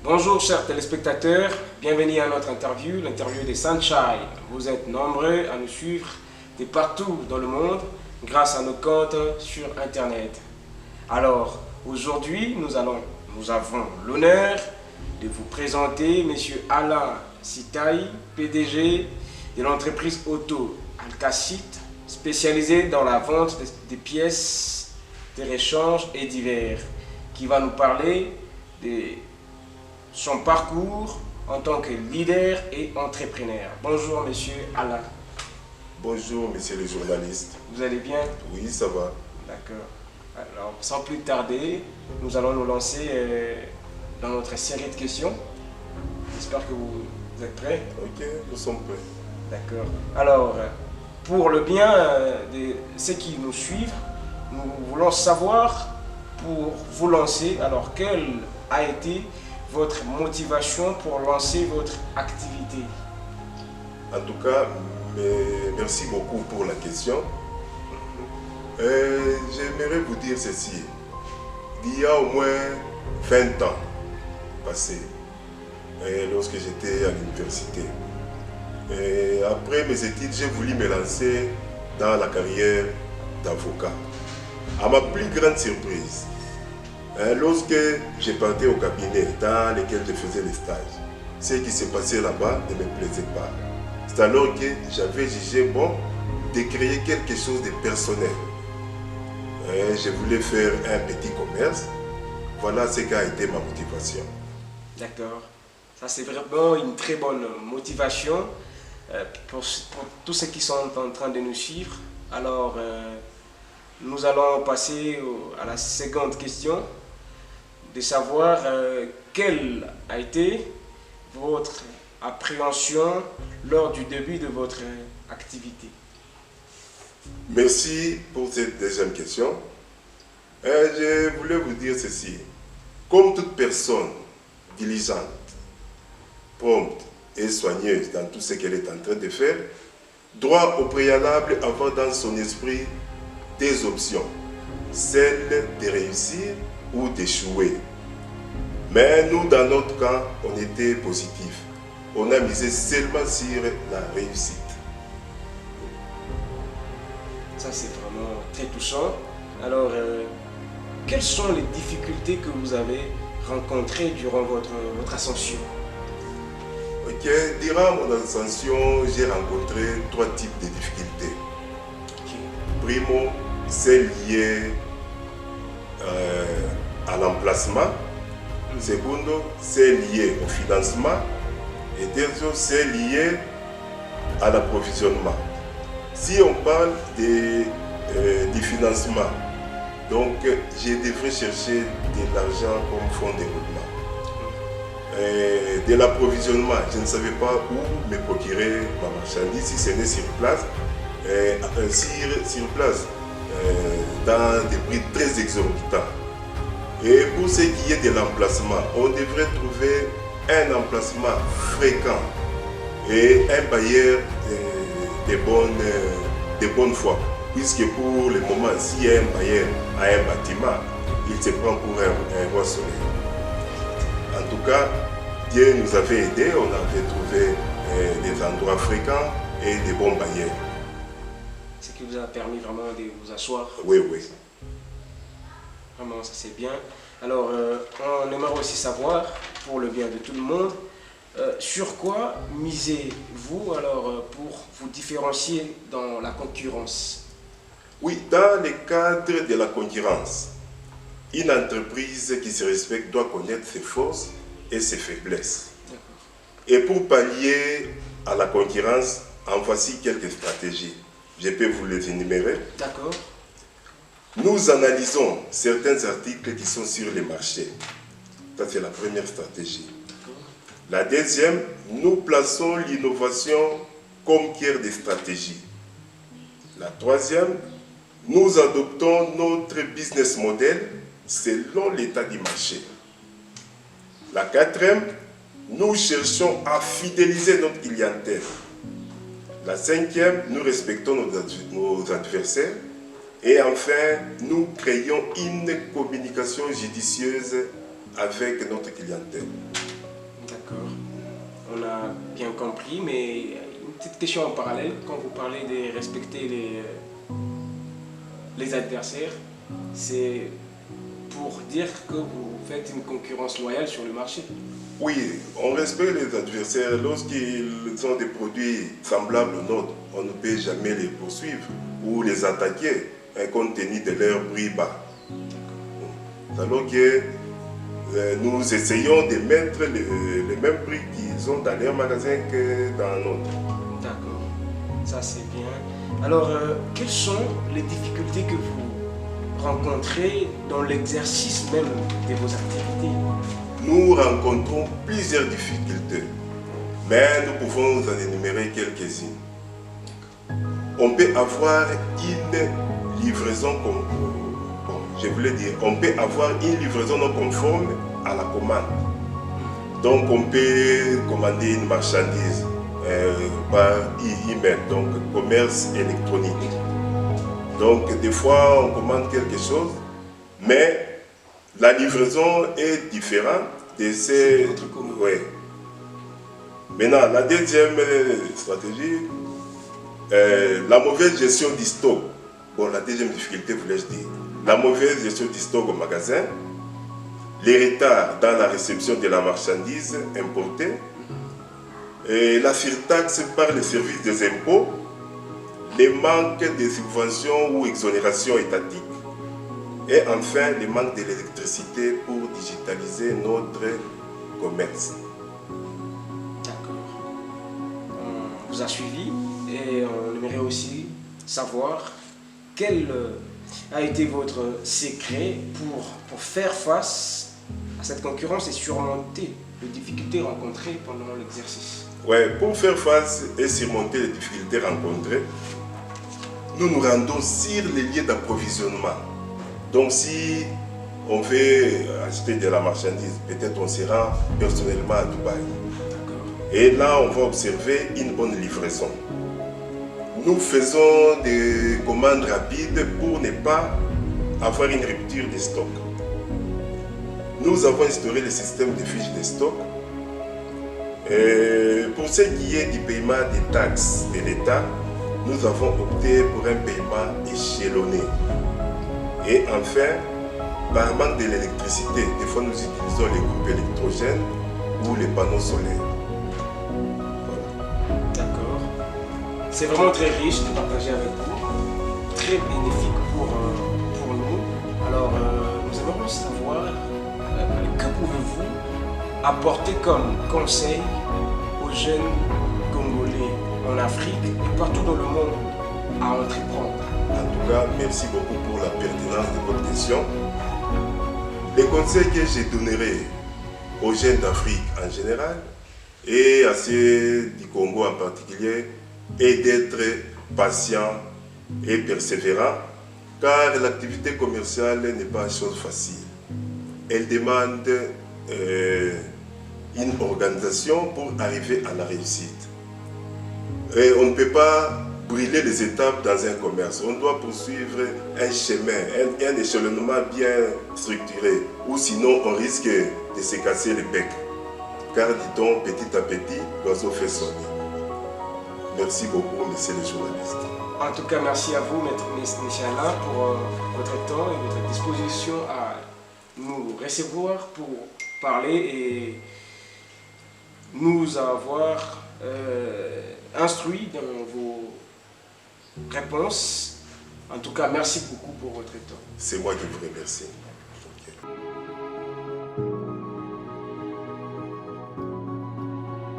Bonjour chers téléspectateurs, bienvenue à notre interview, l'interview des Sunshine. Vous êtes nombreux à nous suivre de partout dans le monde grâce à nos comptes sur internet. Alors aujourd'hui nous avons l'honneur de vous présenter M. Alain Sitaï, PDG de l'entreprise auto Alcacite, spécialisée dans la vente des pièces de rechange et divers, qui va nous parler de son parcours en tant que leader et entrepreneur. Bonjour Monsieur Alain. Bonjour Monsieur le journaliste. Vous allez bien? Oui, ça va. D'accord. Alors, sans plus tarder, nous allons nous lancer dans notre série de questions. J'espère que vous êtes prêts. Ok, nous sommes prêts. D'accord. Alors, pour le bien de ceux qui nous suivent, nous voulons savoir, pour vous lancer, alors quelle a été votre motivation pour lancer votre activité? En tout cas, merci beaucoup pour la question. J'aimerais vous dire ceci. Il y a au moins 20 ans passés, lorsque j'étais à l'université. Après mes études, j'ai voulu me lancer dans la carrière d'avocat. À ma plus grande surprise, lorsque je partais au cabinet dans lequel je faisais les stages, ce qui se passait là-bas ne me plaisait pas. C'est alors que j'avais jugé bon de créer quelque chose de personnel. Je voulais faire un petit commerce. Voilà ce qu'a été ma motivation. D'accord. Ça, c'est vraiment une très bonne motivation pour tous ceux qui sont en train de nous suivre. Alors, nous allons passer à la seconde question, de savoir quelle a été votre appréhension lors du début de votre activité. Merci pour cette deuxième question. Je voulais vous dire ceci. Comme toute personne diligente, prompte et soigneuse dans tout ce qu'elle est en train de faire, doit au préalable avoir dans son esprit des options, celle de réussir ou d'échouer. Mais nous, dans notre cas, on était positif. On a misé seulement sur la réussite. Ça, c'est vraiment très touchant. Alors, quelles sont les difficultés que vous avez rencontrées durant votre ascension? Ok, durant mon ascension, j'ai rencontré 3 types de difficultés. Okay. Primo, c'est lié à l'emplacement. Secondo, c'est lié au financement. Et terzo, c'est lié à l'approvisionnement. Si on parle du financement, donc je devrais chercher de l'argent comme fonds de développement. De l'approvisionnement, je ne savais pas où me procurer ma marchandise si ce n'est sur place, dans des prix très exorbitants. Et pour ce qui est de l'emplacement, on devrait trouver un emplacement fréquent et un bailleur de bonne foi. Puisque pour le moment, si un bailleur a un bâtiment, il se prend pour un roi soleil. En tout cas, Dieu nous avait aidés, on avait trouvé des endroits fréquents et des bons bailleurs. Ce qui vous a permis vraiment de vous asseoir? Oui, oui. Vraiment, ça c'est bien. Alors, on aimerait aussi savoir, pour le bien de tout le monde, sur quoi misez-vous alors pour vous différencier dans la concurrence? Oui, dans le cadre de la concurrence, une entreprise qui se respecte doit connaître ses forces et ses faiblesses. Et pour pallier à la concurrence, en voici quelques stratégies. Je peux vous les énumérer. D'accord. Nous analysons certains articles qui sont sur les marchés. Ça, c'est la première stratégie. La deuxième, nous plaçons l'innovation comme cœur des stratégies. La troisième, nous adoptons notre business model selon l'état du marché. La quatrième, nous cherchons à fidéliser notre clientèle. La cinquième, nous respectons nos adversaires. Et enfin, nous créons une communication judicieuse avec notre clientèle. D'accord. On a bien compris, mais une petite question en parallèle. Quand vous parlez de respecter les adversaires, c'est pour dire que vous faites une concurrence loyale sur le marché. Oui, on respecte les adversaires. Lorsqu'ils ont des produits semblables aux nôtres, on ne peut jamais les poursuivre ou les attaquer compte tenu de leur prix bas. Alors que nous essayons de mettre le même prix qu'ils ont dans leur magasin que dans notre. D'accord, ça c'est bien. Alors, quelles sont les difficultés que vous rencontrez dans l'exercice même de vos activités? Nous rencontrons plusieurs difficultés, mais nous pouvons en énumérer quelques-unes. On peut avoir une livraison on peut avoir une livraison non conforme à la commande. Donc on peut commander une marchandise par email, donc commerce électronique. Donc des fois on commande quelque chose, mais la livraison est différente de ces... Ouais. Maintenant, la deuxième stratégie, la mauvaise gestion du stock. Bon, la deuxième difficulté, voulais-je dire. La mauvaise gestion du stock au magasin, les retards dans la réception de la marchandise importée, et la surtaxe par les services des impôts, les manques de subventions ou exonérations étatiques, et enfin le manque de l'électricité pour digitaliser notre commerce. D'accord. On vous a suivi et on aimerait aussi savoir quel a été votre secret pour faire face à cette concurrence et surmonter les difficultés rencontrées pendant l'exercice. Ouais, pour faire face et surmonter les difficultés rencontrées, nous nous rendons sur les lieux d'approvisionnement. Donc si on veut acheter de la marchandise, peut-être on se rend personnellement à Dubaï. Et là, on va observer une bonne livraison. Nous faisons des commandes rapides pour ne pas avoir une rupture de stock. Nous avons instauré le système de fiches de stock. Et pour ce qui est du paiement des taxes de l'État, nous avons opté pour un paiement échelonné. Et enfin, par manque de l'électricité, des fois nous utilisons les groupes électrogènes ou les panneaux solaires. D'accord. C'est vraiment très riche de partager avec vous, très bénéfique pour nous. Alors, nous aimerions savoir que pouvez-vous apporter comme conseil aux jeunes Congolais en Afrique et partout dans le monde à entreprendre. En tout cas, merci beaucoup pour la pertinence de votre question. Les conseils que je donnerai aux jeunes d'Afrique en général et à ceux du Congo en particulier est d'être patient et persévérant, car l'activité commerciale n'est pas une chose facile. Elle demande une organisation pour arriver à la réussite. Et on ne peut pas brûler les étapes dans un commerce. On doit poursuivre un chemin, un échelonnement bien structuré, ou sinon on risque de se casser le bec. Car dit-on, petit à petit, l'oiseau fait son nid. Merci beaucoup, monsieur le journaliste. En tout cas, merci à vous, monsieur Alain, pour votre temps et votre disposition à nous recevoir pour parler et nous avoir instruits dans vos réponses. En tout cas, merci beaucoup pour votre temps. C'est moi qui vous remercie.